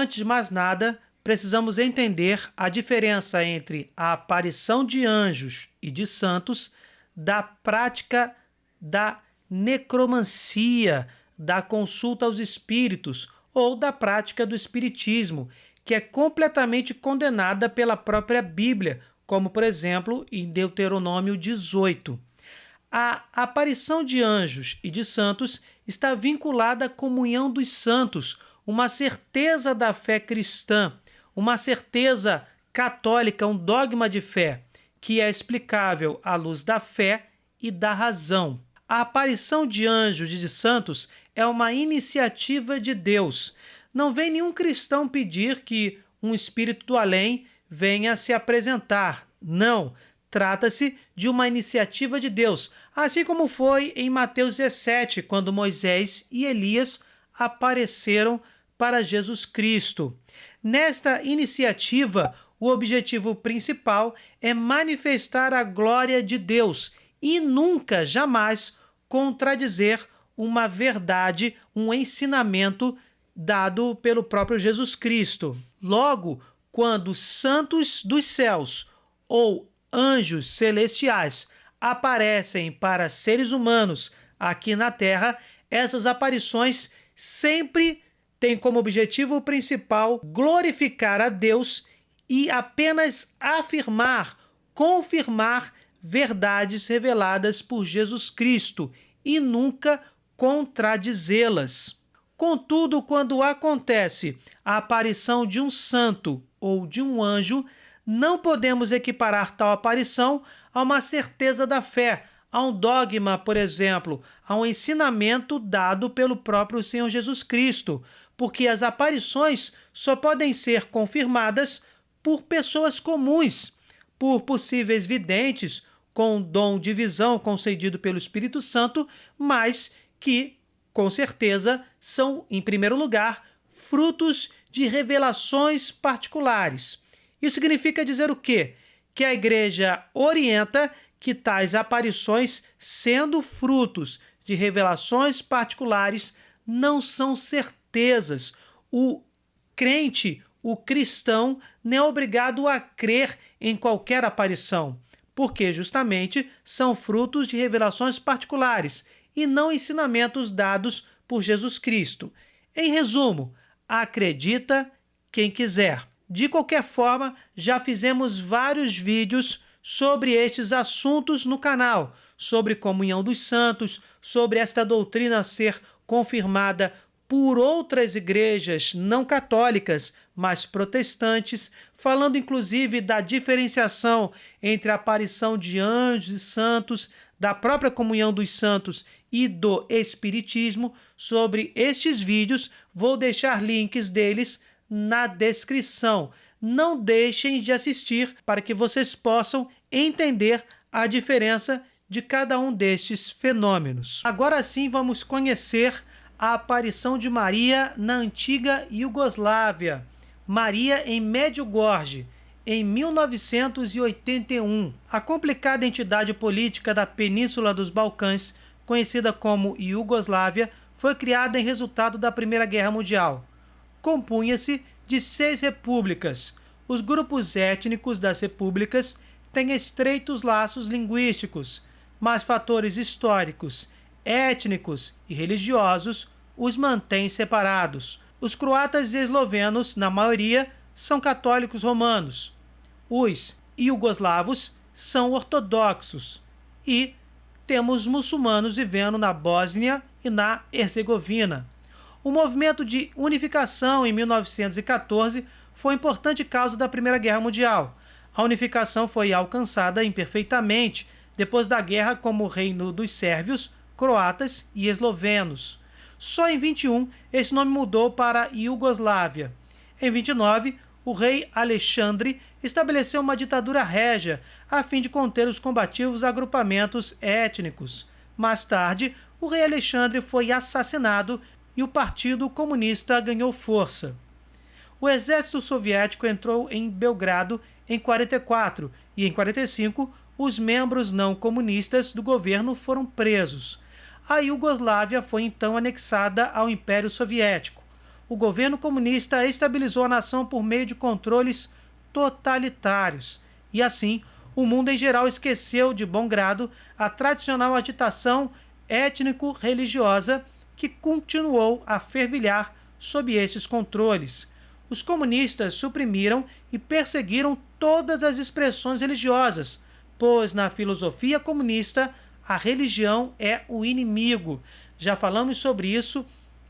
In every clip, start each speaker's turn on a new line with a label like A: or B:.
A: Antes de mais nada, precisamos entender a diferença entre a aparição de anjos e de santos, da prática da necromancia, da consulta aos espíritos ou da prática do espiritismo, que é completamente condenada pela própria Bíblia, como, por exemplo, em Deuteronômio 18. A aparição de anjos e de santos está vinculada à comunhão dos santos, uma certeza da fé cristã, uma certeza católica, um dogma de fé, que é explicável à luz da fé e da razão. A aparição de anjos e de santos é uma iniciativa de Deus. Não vem nenhum cristão pedir que um espírito do além venha se apresentar. Não. Trata-se de uma iniciativa de Deus, assim como foi em Mateus 17, quando Moisés e Elias apareceram para Jesus Cristo. Nesta iniciativa, o objetivo principal é manifestar a glória de Deus e nunca, jamais, contradizer uma verdade, um ensinamento dado pelo próprio Jesus Cristo. Logo, quando santos dos céus ou anjos celestiais aparecem para seres humanos aqui na Terra, essas aparições sempre têm como objetivo principal glorificar a Deus e apenas afirmar, confirmar verdades reveladas por Jesus Cristo e nunca contradizê-las. Contudo, quando acontece a aparição de um santo ou de um anjo, não podemos equiparar tal aparição a uma certeza da fé, a um dogma, por exemplo, a um ensinamento dado pelo próprio Senhor Jesus Cristo, porque as aparições só podem ser confirmadas por pessoas comuns, por possíveis videntes com dom de visão concedido pelo Espírito Santo, mas que, com certeza, são, em primeiro lugar, frutos de revelações particulares. Isso significa dizer o quê? Que a Igreja orienta que tais aparições, sendo frutos de revelações particulares, não são certezas. O crente, o cristão, não é obrigado a crer em qualquer aparição, porque justamente são frutos de revelações particulares e não ensinamentos dados por Jesus Cristo. Em resumo, acredita quem quiser. De qualquer forma, já fizemos vários vídeos sobre estes assuntos no canal, sobre comunhão dos santos, sobre esta doutrina ser confirmada por outras igrejas não católicas, mas protestantes, falando inclusive da diferenciação entre a aparição de anjos e santos, da própria comunhão dos santos e do espiritismo. Sobre estes vídeos, vou deixar links deles na descrição. Não deixem de assistir para que vocês possam entender a diferença de cada um destes fenômenos. Agora sim, vamos conhecer a aparição de Maria na antiga Iugoslávia. Maria em Medjugorje, em 1981. A complicada entidade política da Península dos Balcãs, conhecida como Iugoslávia, foi criada em resultado da Primeira Guerra Mundial. Compunha-se de 6 repúblicas. Os grupos étnicos das repúblicas têm estreitos laços linguísticos, mas fatores históricos, étnicos e religiosos os mantêm separados. Os croatas e eslovenos, na maioria, são católicos romanos. Os iugoslavos são ortodoxos. E temos muçulmanos vivendo na Bósnia e na Herzegovina. O movimento de unificação em 1914 foi importante causa da Primeira Guerra Mundial. A unificação foi alcançada imperfeitamente depois da guerra como reino dos sérvios, croatas e eslovenos. Só em 21 esse nome mudou para Iugoslávia. Em 29, o rei Alexandre estabeleceu uma ditadura régia a fim de conter os combativos agrupamentos étnicos. Mais tarde, o rei Alexandre foi assassinado e o Partido Comunista ganhou força. O exército soviético entrou em Belgrado em 44 e em 45 os membros não comunistas do governo foram presos. A Iugoslávia foi então anexada ao Império Soviético. o governo comunista estabilizou a nação por meio de controles totalitários. E assim, o mundo em geral esqueceu de bom grado a tradicional agitação étnico-religiosa que continuou a fervilhar sob esses controles. Os comunistas suprimiram e perseguiram todas as expressões religiosas, pois na filosofia comunista a religião é o inimigo. Já falamos sobre isso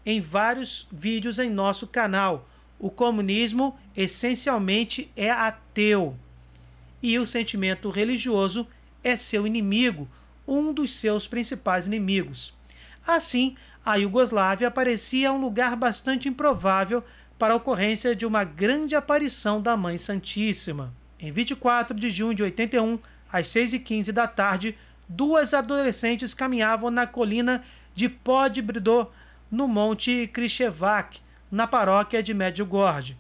A: em vários vídeos em nosso canal. O comunismo essencialmente é ateu e o sentimento religioso é seu inimigo, um dos seus principais inimigos. Assim, a Iugoslávia parecia um lugar bastante improvável para a ocorrência de uma grande aparição da Mãe Santíssima. Em 24 de junho de 81, às 6h15 da tarde, duas adolescentes caminhavam na colina de Podbrido, no Monte Križevac, na paróquia de Medjugorje.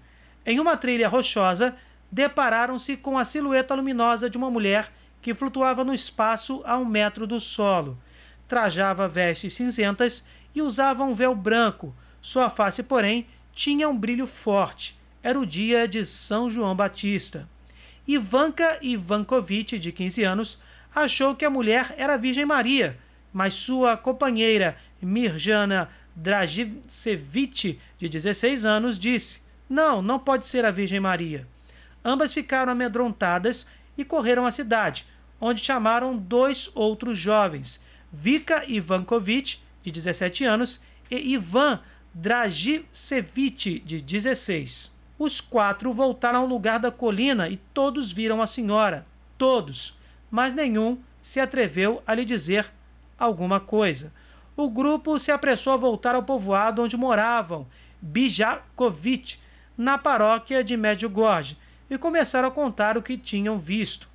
A: Em uma trilha rochosa, depararam-se com a silhueta luminosa de uma mulher que flutuava no espaço a 1 metro do solo. Trajava vestes cinzentas e usava um véu branco. Sua face, porém, tinha um brilho forte. Era o dia de São João Batista. Ivanka Ivankovic, de 15 anos, achou que a mulher era a Virgem Maria, mas sua companheira Mirjana Dragicevic, de 16 anos, disse: não pode ser a Virgem Maria. Ambas ficaram amedrontadas e correram à cidade, onde chamaram 2 outros jovens, Vika Ivankovic, de 17 anos, e Ivan Dragicevic, de 16. Os 4 voltaram ao lugar da colina e todos viram a senhora, todos, mas nenhum se atreveu a lhe dizer alguma coisa. O grupo se apressou a voltar ao povoado onde moravam Bijakovic, na paróquia de Medjugorje, e começaram a contar o que tinham visto.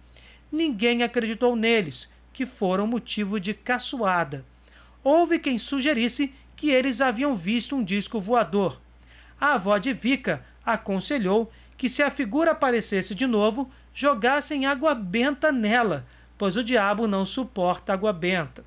A: Ninguém acreditou neles, que foram motivo de caçoada. Houve quem sugerisse que eles haviam visto um disco voador. A avó de Vika aconselhou que, se a figura aparecesse de novo, jogassem água benta nela, pois o diabo não suporta água benta.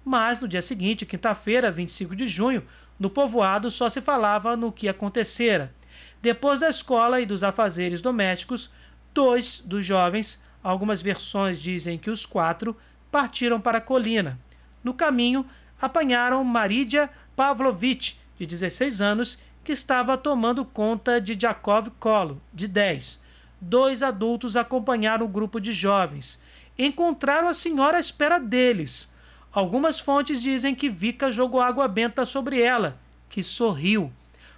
A: Mas no dia seguinte, quinta-feira, 25 de junho, no povoado só se falava no que acontecera. Depois da escola e dos afazeres domésticos, 2 dos jovens, algumas versões dizem que os 4, partiram para a colina. No caminho, apanharam Maridia Pavlovic, de 16 anos, que estava tomando conta de Jakov Kolo, de 10. 2 adultos acompanharam o grupo de jovens. Encontraram a senhora à espera deles. Algumas fontes dizem que Vika jogou água benta sobre ela, que sorriu.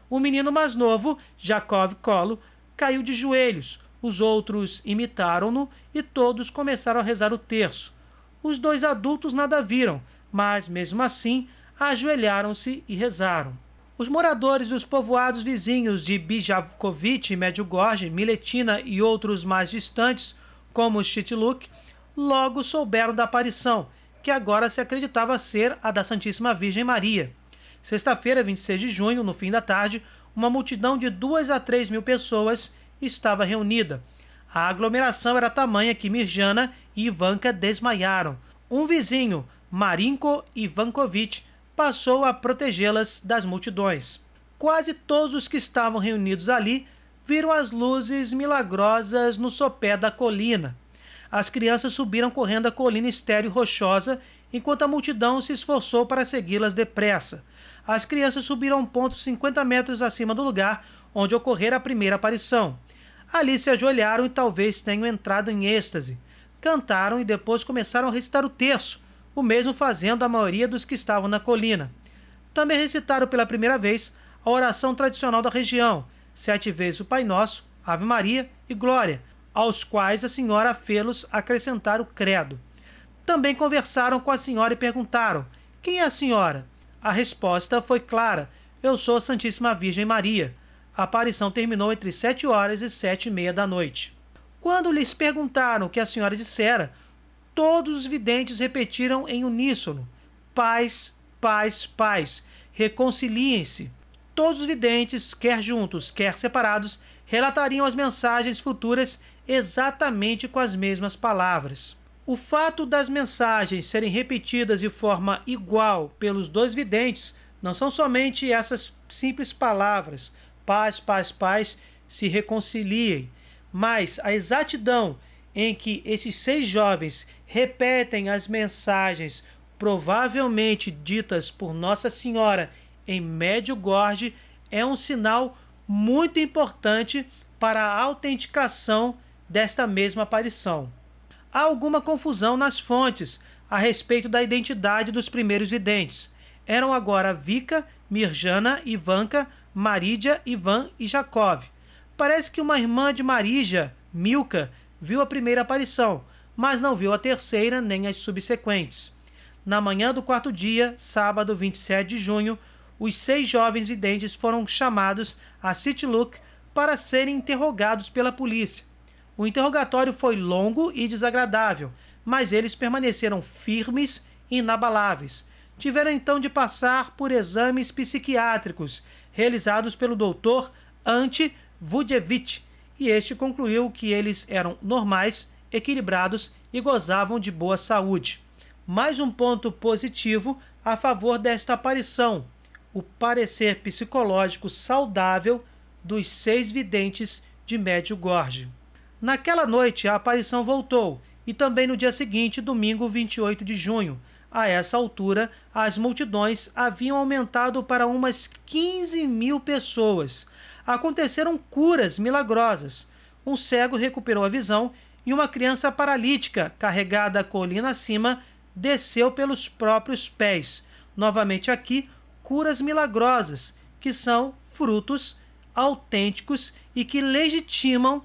A: O menino mais novo, Jakov Kolo, caiu de joelhos. Os outros imitaram-no e todos começaram a rezar o terço. Os 2 adultos nada viram, mas mesmo assim ajoelharam-se e rezaram. Os moradores dos povoados vizinhos de Bijakovic, Medjugorje, Miletina e outros mais distantes, como Chitluk, logo souberam da aparição, que agora se acreditava ser a da Santíssima Virgem Maria. Sexta-feira, 26 de junho, no fim da tarde, uma multidão de 2 a 3 mil pessoas estava reunida. A aglomeração era tamanha que Mirjana e Ivanka desmaiaram. Um vizinho, Marinko Ivankovic, passou a protegê-las das multidões. Quase todos os que estavam reunidos ali viram as luzes milagrosas no sopé da colina. As crianças subiram correndo a colina estéril rochosa, enquanto a multidão se esforçou para segui-las depressa. As crianças subiram a um ponto 50 metros acima do lugar onde ocorrera a primeira aparição. Ali se ajoelharam e talvez tenham entrado em êxtase. Cantaram e depois começaram a recitar o terço, o mesmo fazendo a maioria dos que estavam na colina. Também recitaram pela primeira vez a oração tradicional da região, 7 vezes o Pai Nosso, Ave Maria e Glória, aos quais a senhora fê-los acrescentar o credo. Também conversaram com a senhora e perguntaram: quem é a senhora? A resposta foi clara: eu sou a Santíssima Virgem Maria. A aparição terminou entre 7 horas e 7h30 da noite. Quando lhes perguntaram o que a senhora dissera, todos os videntes repetiram em uníssono: paz, paz, paz, reconciliem-se. Todos os videntes, quer juntos, quer separados, relatariam as mensagens futuras exatamente com as mesmas palavras. O fato das mensagens serem repetidas de forma igual pelos 2 videntes Não são somente essas simples palavras, paz, paz, paz, se reconciliem, mas a exatidão em que esses 6 jovens repetem as mensagens provavelmente ditas por Nossa Senhora em Medjugorje é um sinal muito importante para a autenticação desta mesma aparição. Há alguma confusão nas fontes a respeito da identidade dos primeiros videntes. Eram agora Vika, Mirjana, Ivanka, Marídia, Ivan e Jakov. Parece que uma irmã de Marídia, Milka, viu a primeira aparição, mas não viu a terceira nem as subsequentes. Na manhã do 4º dia, sábado 27 de junho, os 6 jovens videntes foram chamados a Sitluk para serem interrogados pela polícia. O interrogatório foi longo e desagradável, mas eles permaneceram firmes e inabaláveis. Tiveram então de passar por exames psiquiátricos realizados pelo Dr. Ante Vujevich, e este concluiu que eles eram normais, equilibrados e gozavam de boa saúde. Mais um ponto positivo a favor desta aparição: o parecer psicológico saudável dos 6 videntes de Medjugorje. Naquela noite a aparição voltou, e também no dia seguinte, domingo 28 de junho. A essa altura, as multidões haviam aumentado para umas 15.000 pessoas. Aconteceram curas milagrosas. Um cego recuperou a visão e uma criança paralítica, carregada colina acima, desceu pelos próprios pés. Novamente aqui, curas milagrosas, que são frutos autênticos e que legitimam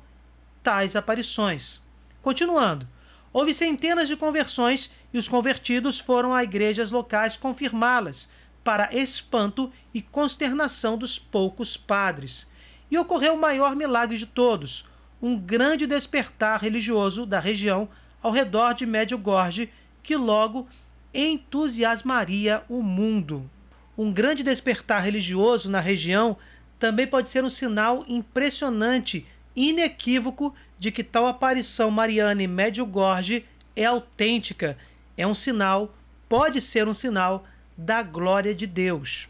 A: tais aparições. Continuando, houve centenas de conversões e os convertidos foram a igrejas locais confirmá-las, para espanto e consternação dos poucos padres. E ocorreu o maior milagre de todos, um grande despertar religioso da região ao redor de Medjugorje, que logo entusiasmaria o mundo. Um grande despertar religioso na região também pode ser um sinal impressionante, inequívoco, de que tal aparição mariana em Medjugorje é autêntica. É um sinal, pode ser um sinal da glória de Deus.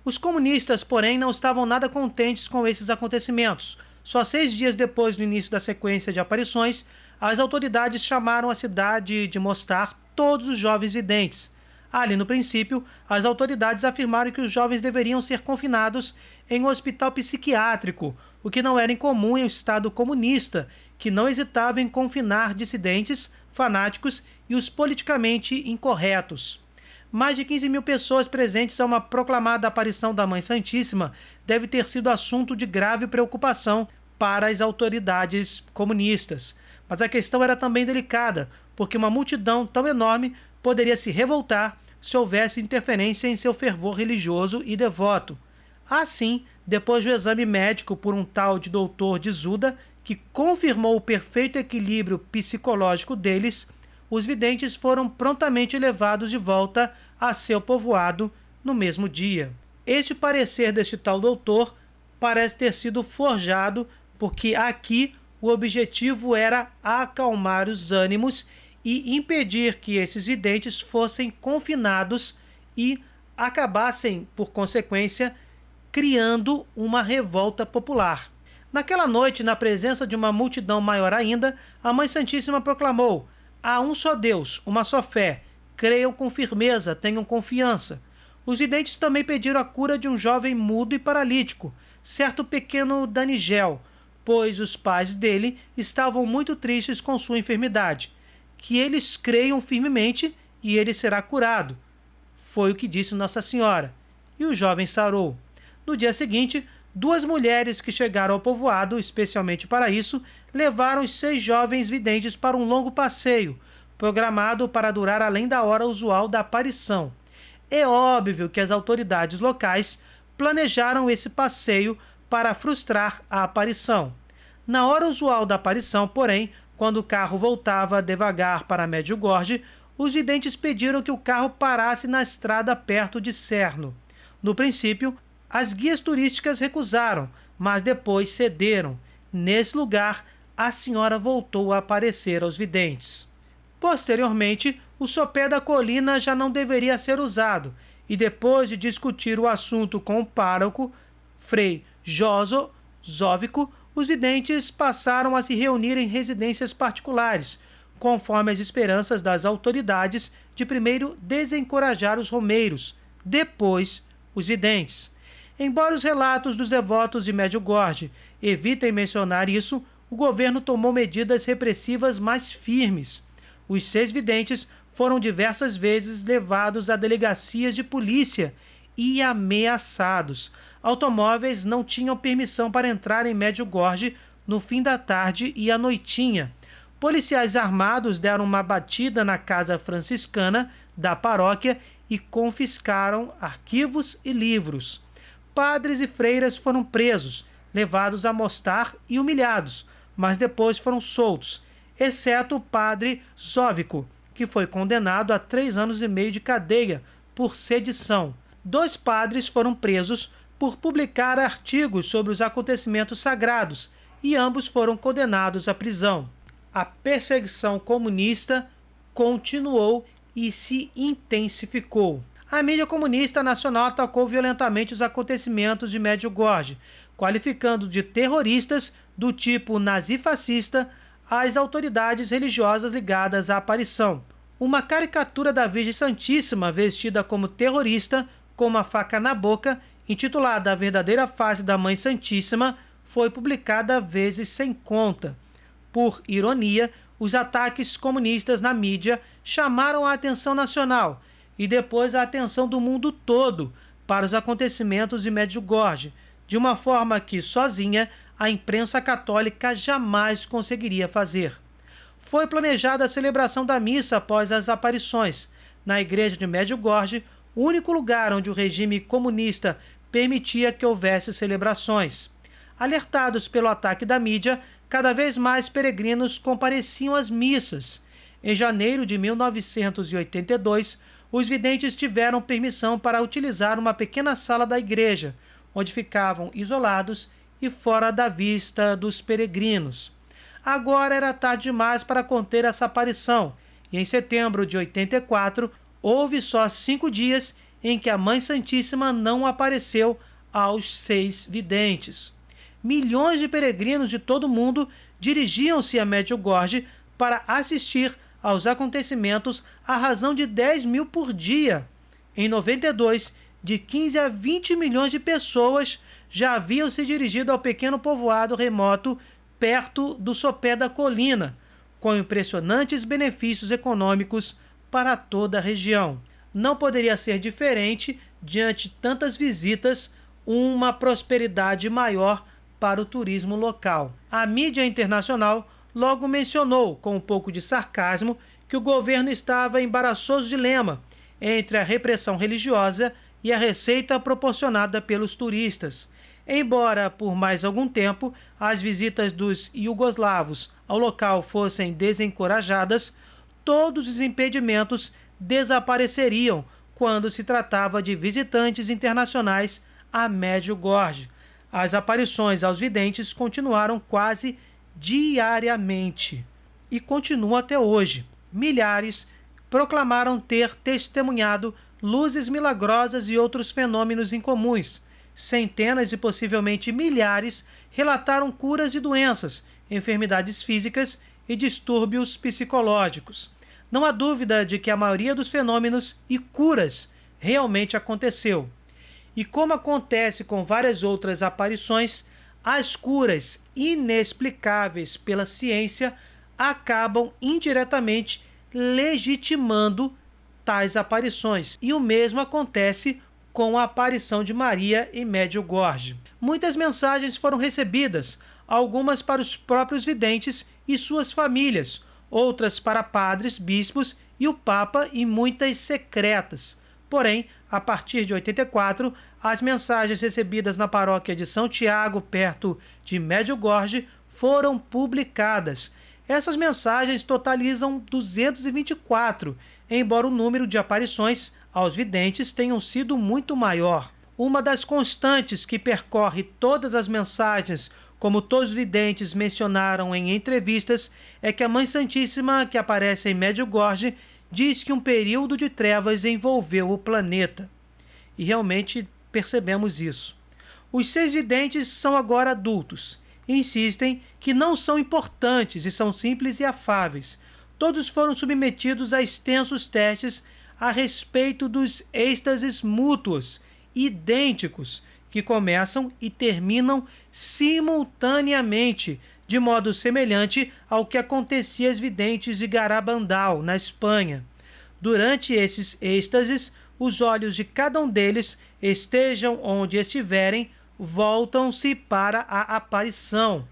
A: Os comunistas, porém, não estavam nada contentes com esses acontecimentos. Só 6 dias depois do início da sequência de aparições, as autoridades chamaram a cidade de Mostar todos os jovens videntes. Ali, no princípio, as autoridades afirmaram que os jovens deveriam ser confinados em um hospital psiquiátrico, o que não era incomum em um Estado comunista, que não hesitava em confinar dissidentes, fanáticos e os politicamente incorretos. Mais de 15.000 pessoas presentes a uma proclamada aparição da Mãe Santíssima deve ter sido assunto de grave preocupação para as autoridades comunistas. Mas a questão era também delicada, porque uma multidão tão enorme poderia se revoltar se houvesse interferência em seu fervor religioso e devoto. Assim, depois do exame médico por um tal de Dr. Dizuda, que confirmou o perfeito equilíbrio psicológico deles, os videntes foram prontamente levados de volta a seu povoado no mesmo dia. Este parecer deste tal doutor parece ter sido forjado, porque aqui o objetivo era acalmar os ânimos e impedir que esses videntes fossem confinados e acabassem, por consequência, criando uma revolta popular. Naquela noite, na presença de uma multidão maior ainda, a Mãe Santíssima proclamou: há um só Deus, uma só fé, creiam com firmeza, tenham confiança. Os videntes também pediram a cura de um jovem mudo e paralítico, certo pequeno Danigel, pois os pais dele estavam muito tristes com sua enfermidade. Que eles creiam firmemente e ele será curado. Foi o que disse Nossa Senhora. E o jovem sarou. No dia seguinte, 2 mulheres que chegaram ao povoado, especialmente para isso, levaram os 6 jovens videntes para um longo passeio, programado para durar além da hora usual da aparição. É óbvio que as autoridades locais planejaram esse passeio para frustrar a aparição. Na hora usual da aparição, porém, quando o carro voltava devagar para Medjugorje, os videntes pediram que o carro parasse na estrada perto de Cerno. No princípio, as guias turísticas recusaram, mas depois cederam. Nesse lugar, a senhora voltou a aparecer aos videntes. Posteriormente, o sopé da colina já não deveria ser usado, e depois de discutir o assunto com o pároco, Frei Joso Zóvico, os videntes passaram a se reunir em residências particulares, conforme as esperanças das autoridades de primeiro desencorajar os romeiros, depois os videntes. Embora os relatos dos devotos de Medjugorje evitem mencionar isso, o governo tomou medidas repressivas mais firmes. Os 6 videntes foram diversas vezes levados a delegacias de polícia e ameaçados. Automóveis não tinham permissão para entrar em Medjugorje no fim da tarde e à noitinha. Policiais armados deram uma batida na casa franciscana da paróquia e confiscaram arquivos e livros. Padres e freiras foram presos, levados a Mostar e humilhados, mas depois foram soltos, exceto o padre Zóvico, que foi condenado a 3 anos e meio de cadeia por sedição. 2 padres foram presos por publicar artigos sobre os acontecimentos sagrados e ambos foram condenados à prisão. A perseguição comunista continuou e se intensificou. A mídia comunista nacional atacou violentamente os acontecimentos de Medjugorje, qualificando de terroristas do tipo nazifascista as autoridades religiosas ligadas à aparição. Uma caricatura da Virgem Santíssima vestida como terrorista, com uma faca na boca, intitulada A Verdadeira Face da Mãe Santíssima, foi publicada vezes sem conta. Por ironia, os ataques comunistas na mídia chamaram a atenção nacional e depois a atenção do mundo todo para os acontecimentos de Medjugorje, de uma forma que, sozinha, a imprensa católica jamais conseguiria fazer. Foi planejada a celebração da missa após as aparições, na igreja de Medjugorje, o único lugar onde o regime comunista permitia que houvesse celebrações. Alertados pelo ataque da mídia, cada vez mais peregrinos compareciam às missas. Em janeiro de 1982, os videntes tiveram permissão para utilizar uma pequena sala da igreja, onde ficavam isolados e fora da vista dos peregrinos. Agora era tarde demais para conter essa aparição, e em setembro de 84, houve só 5 dias em que a Mãe Santíssima não apareceu aos 6 videntes. Milhões de peregrinos de todo o mundo dirigiam-se a Medjugorje para assistir aos acontecimentos à razão de 10 mil por dia. Em 92, de 15 a 20 milhões de pessoas já haviam se dirigido ao pequeno povoado remoto perto do sopé da colina, com impressionantes benefícios econômicos para toda a região. Não poderia ser diferente diante de tantas visitas, uma prosperidade maior para o turismo local. A mídia internacional logo mencionou, com um pouco de sarcasmo, que o governo estava em embaraçoso dilema entre a repressão religiosa e a receita proporcionada pelos turistas. Embora, por mais algum tempo, as visitas dos iugoslavos ao local fossem desencorajadas, todos os impedimentos desapareceriam quando se tratava de visitantes internacionais a Medjugorje. As aparições aos videntes continuaram quase diariamente e continuam até hoje. Milhares proclamaram ter testemunhado luzes milagrosas e outros fenômenos incomuns. Centenas e possivelmente milhares relataram curas de doenças, enfermidades físicas e distúrbios psicológicos. Não há dúvida de que a maioria dos fenômenos e curas realmente aconteceu. E como acontece com várias outras aparições, as curas inexplicáveis pela ciência acabam indiretamente legitimando tais aparições. E o mesmo acontece com a aparição de Maria em Medjugorje. Muitas mensagens foram recebidas, algumas para os próprios videntes e suas famílias, outras para padres, bispos e o Papa e muitas secretas. Porém, a partir de 84, as mensagens recebidas na paróquia de São Tiago, perto de Medjugorje, foram publicadas. Essas mensagens totalizam 224, embora o número de aparições aos videntes tenham sido muito maior. Uma das constantes que percorre todas as mensagens, como todos os videntes mencionaram em entrevistas, é que a Mãe Santíssima, que aparece em Medjugorje, diz que um período de trevas envolveu o planeta. e realmente percebemos isso. Os 6 videntes são agora adultos e insistem que não são importantes e são simples e afáveis. Todos foram submetidos a extensos testes a respeito dos êxtases mútuos, idênticos, que começam e terminam simultaneamente, de modo semelhante ao que acontecia aos videntes de Garabandal, na Espanha. Durante esses êxtases, os olhos de cada um deles, estejam onde estiverem, voltam-se para a aparição.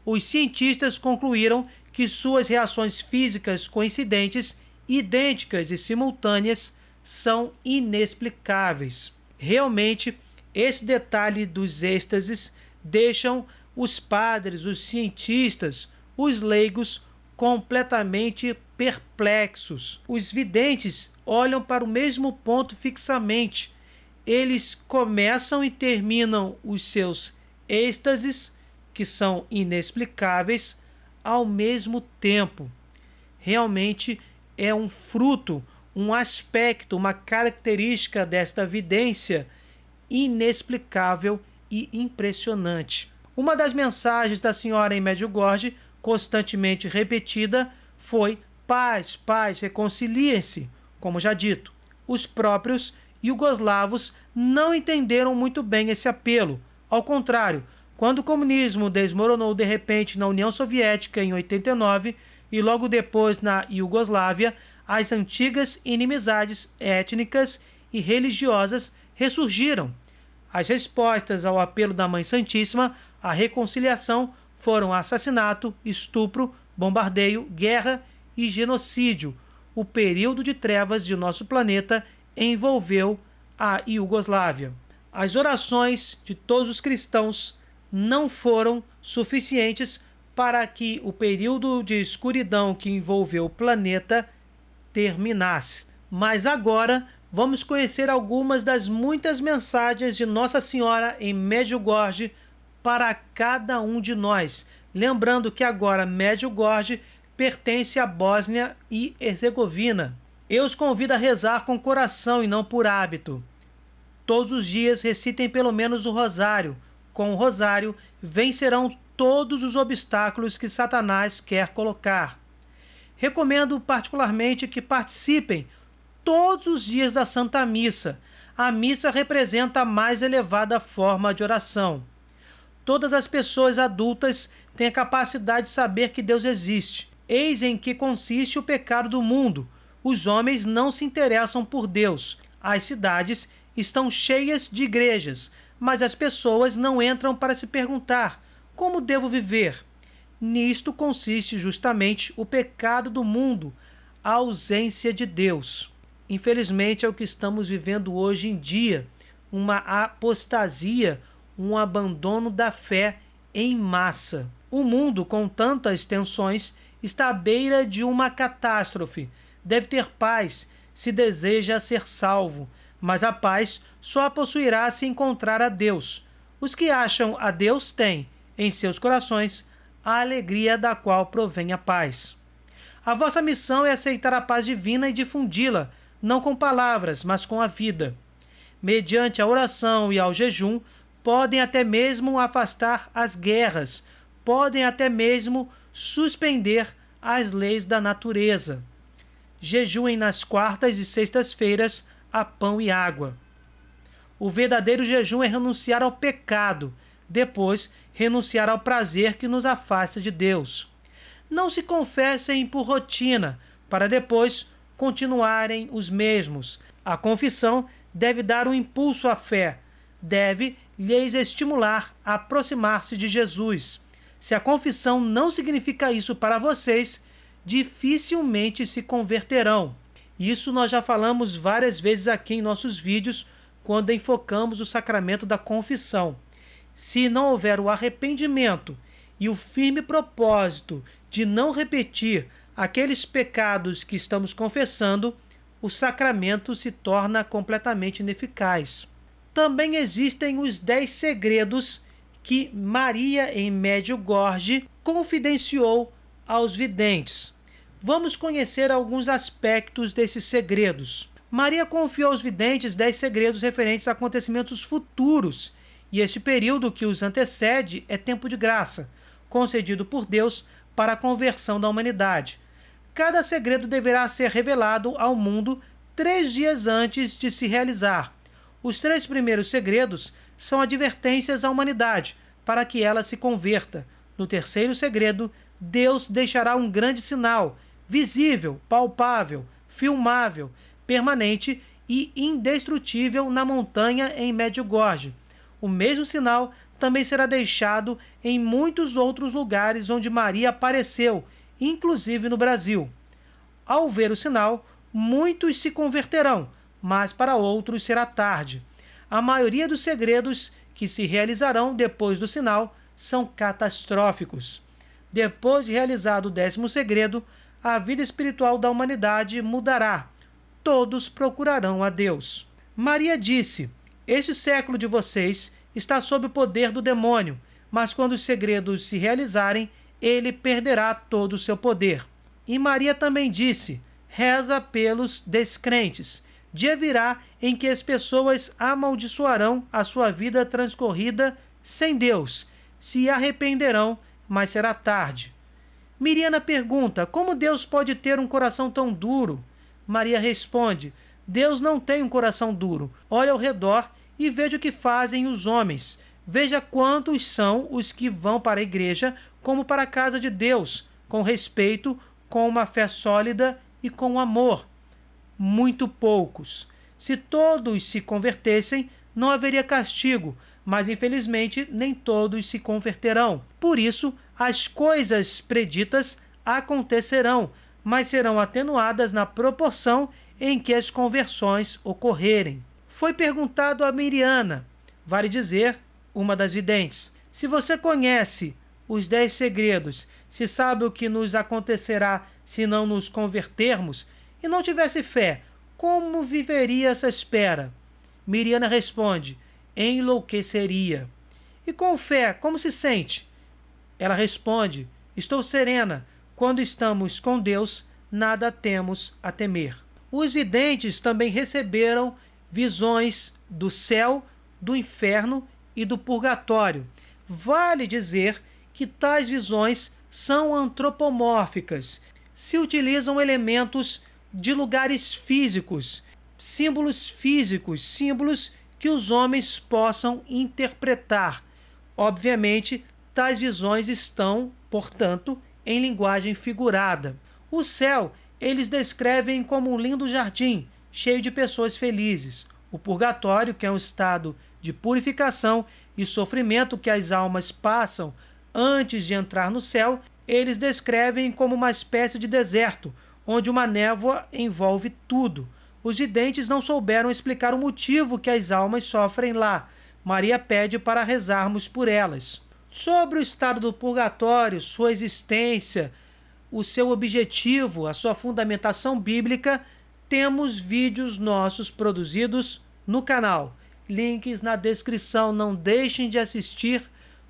A: Os cientistas concluíram que suas reações físicas coincidentes, idênticas e simultâneas são inexplicáveis. Realmente, esse detalhe dos êxtases deixam os padres, os cientistas, os leigos completamente perplexos. Os videntes olham para o mesmo ponto fixamente. Eles começam e terminam os seus êxtases, que são inexplicáveis, ao mesmo tempo. Realmente é um fruto, um aspecto, uma característica desta vidência inexplicável e impressionante. Uma das mensagens da senhora em Medjugorje, constantemente repetida, foi: paz, paz, reconciliem-se. Como já dito, os próprios iugoslavos não entenderam muito bem esse apelo. Ao contrário, quando o comunismo desmoronou de repente na União Soviética em 89 e logo depois na Iugoslávia, as antigas inimizades étnicas e religiosas ressurgiram. As respostas ao apelo da Mãe Santíssima à reconciliação foram assassinato, estupro, bombardeio, guerra e genocídio. O período de trevas de nosso planeta envolveu a Iugoslávia. As orações de todos os cristãos não foram suficientes para que o período de escuridão que envolveu o planeta terminasse. Mas agora vamos conhecer algumas das muitas mensagens de Nossa Senhora em Medjugorje para cada um de nós. Lembrando que agora Medjugorje pertence à Bósnia e Herzegovina. Eu os convido a rezar com coração e não por hábito. Todos os dias recitem pelo menos o rosário. Com o rosário vencerão todos os obstáculos que Satanás quer colocar. Recomendo particularmente que participem todos os dias da Santa Missa. A missa representa a mais elevada forma de oração. Todas as pessoas adultas têm a capacidade de saber que Deus existe. Eis em que consiste o pecado do mundo. Os homens não se interessam por Deus. As cidades estão cheias de igrejas, mas as pessoas não entram para se perguntar: como devo viver? Nisto consiste justamente o pecado do mundo, a ausência de Deus. Infelizmente é o que estamos vivendo hoje em dia, uma apostasia, um abandono da fé em massa. O mundo, com tantas tensões, está à beira de uma catástrofe. Deve ter paz se deseja ser salvo, mas a paz só a possuirá se encontrar a Deus. Os que acham a Deus têm, em seus corações, a alegria da qual provém a paz. A vossa missão é aceitar a paz divina e difundi-la, não com palavras, mas com a vida. Mediante a oração e ao jejum, podem até mesmo afastar as guerras, podem até mesmo suspender as leis da natureza. Jejuem nas quartas e sextas-feiras a pão e água. O verdadeiro jejum é renunciar ao pecado, depois renunciar ao prazer que nos afasta de Deus. Não se confessem por rotina, para depois continuarem os mesmos. A confissão deve dar um impulso à fé, deve lhes estimular a aproximar-se de Jesus. Se a confissão não significa isso para vocês, dificilmente se converterão. Isso nós já falamos várias vezes aqui em nossos vídeos, quando enfocamos o sacramento da confissão. Se não houver o arrependimento e o firme propósito de não repetir aqueles pecados que estamos confessando, o sacramento se torna completamente ineficaz. Também existem os 10 segredos que Maria em Medjugorje confidenciou aos videntes. Vamos conhecer alguns aspectos desses segredos. Maria confiou aos videntes 10 segredos referentes a acontecimentos futuros, e este período que os antecede é tempo de graça, concedido por Deus para a conversão da humanidade. Cada segredo deverá ser revelado ao mundo 3 dias antes de se realizar. Os 3 primeiros segredos são advertências à humanidade, para que ela se converta. No terceiro segredo, Deus deixará um grande sinal, visível, palpável, filmável, permanente e indestrutível na montanha em Medjugorje. O mesmo sinal também será deixado em muitos outros lugares onde Maria apareceu, inclusive no Brasil. Ao ver o sinal, muitos se converterão, mas para outros será tarde. A maioria dos segredos que se realizarão depois do sinal são catastróficos. Depois de realizado o 10º segredo, a vida espiritual da humanidade mudará. Todos procurarão a Deus. Maria disse: este século de vocês está sob o poder do demônio, mas quando os segredos se realizarem, ele perderá todo o seu poder. E Maria também disse: reza pelos descrentes. Dia virá em que as pessoas amaldiçoarão a sua vida transcorrida sem Deus. Se arrependerão, mas será tarde. Miriana pergunta: como Deus pode ter um coração tão duro? Maria responde: Deus não tem um coração duro. Olha ao redor e veja o que fazem os homens. Veja quantos são os que vão para a igreja como para a casa de Deus, com respeito, com uma fé sólida e com amor. Muito poucos. Se todos se convertessem, não haveria castigo, mas infelizmente nem todos se converterão. Por isso, as coisas preditas acontecerão, mas serão atenuadas na proporção em que as conversões ocorrerem. Foi perguntado a Miriana, vale dizer, uma das videntes: se você conhece os 10 segredos, se sabe o que nos acontecerá se não nos convertermos, e não tivesse fé, como viveria essa espera? Miriana responde: enlouqueceria. E com fé, como se sente? Ela responde: estou serena. Quando estamos com Deus, nada temos a temer. Os videntes também receberam visões do céu, do inferno e do purgatório. Vale dizer que tais visões são antropomórficas. Se utilizam elementos de lugares físicos, símbolos que os homens possam interpretar. Obviamente, tais visões estão, portanto, em linguagem figurada. O céu eles descrevem como um lindo jardim, cheio de pessoas felizes. O purgatório, que é um estado de purificação e sofrimento que as almas passam antes de entrar no céu, eles descrevem como uma espécie de deserto, onde uma névoa envolve tudo. Os videntes não souberam explicar o motivo que as almas sofrem lá. Maria pede para rezarmos por elas. Sobre o estado do purgatório, sua existência, o seu objetivo, a sua fundamentação bíblica, temos vídeos nossos produzidos no canal. Links na descrição, não deixem de assistir,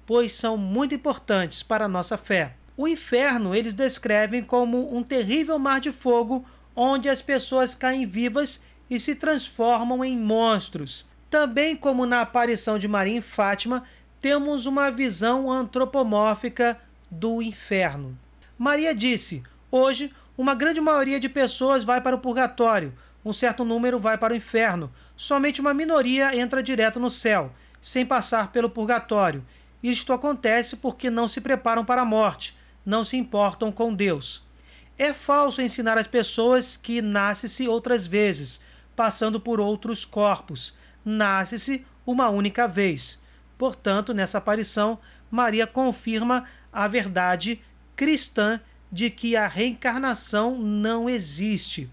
A: pois são muito importantes para a nossa fé. O inferno eles descrevem como um terrível mar de fogo, onde as pessoas caem vivas e se transformam em monstros. Também, como na aparição de Maria em Fátima, temos uma visão antropomórfica do inferno. Maria disse: hoje, uma grande maioria de pessoas vai para o purgatório, um certo número vai para o inferno, somente uma minoria entra direto no céu, sem passar pelo purgatório. Isto acontece porque não se preparam para a morte, não se importam com Deus. É falso ensinar as pessoas que nasce-se outras vezes, passando por outros corpos. Nasce-se uma única vez. Portanto, nessa aparição, Maria confirma a verdade cristã de que a reencarnação não existe.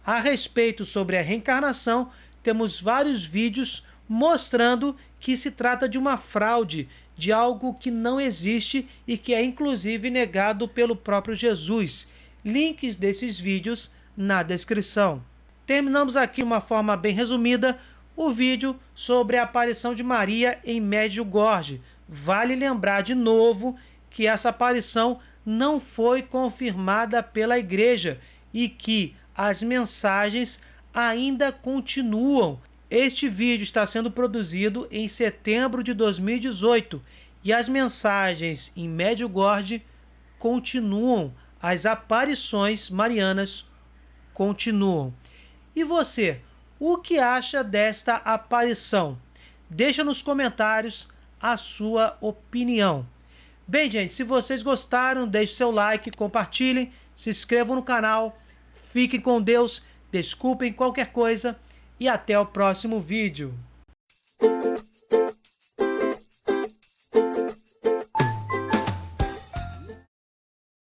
A: A respeito sobre a reencarnação, temos vários vídeos mostrando que se trata de uma fraude, de algo que não existe e que é inclusive negado pelo próprio Jesus. Links desses vídeos na descrição. Terminamos aqui de uma forma bem resumida o vídeo sobre a aparição de Maria em Medjugorje. Vale lembrar de novo que essa aparição não foi confirmada pela igreja e que as mensagens ainda continuam. Este vídeo está sendo produzido em setembro de 2018 e as mensagens em Medjugorje continuam, as aparições marianas continuam. E você, o que acha desta aparição? Deixa nos comentários a sua opinião. Bem, gente, se vocês gostaram, deixe seu like, compartilhem, se inscrevam no canal, fiquem com Deus, desculpem qualquer coisa e até o próximo vídeo.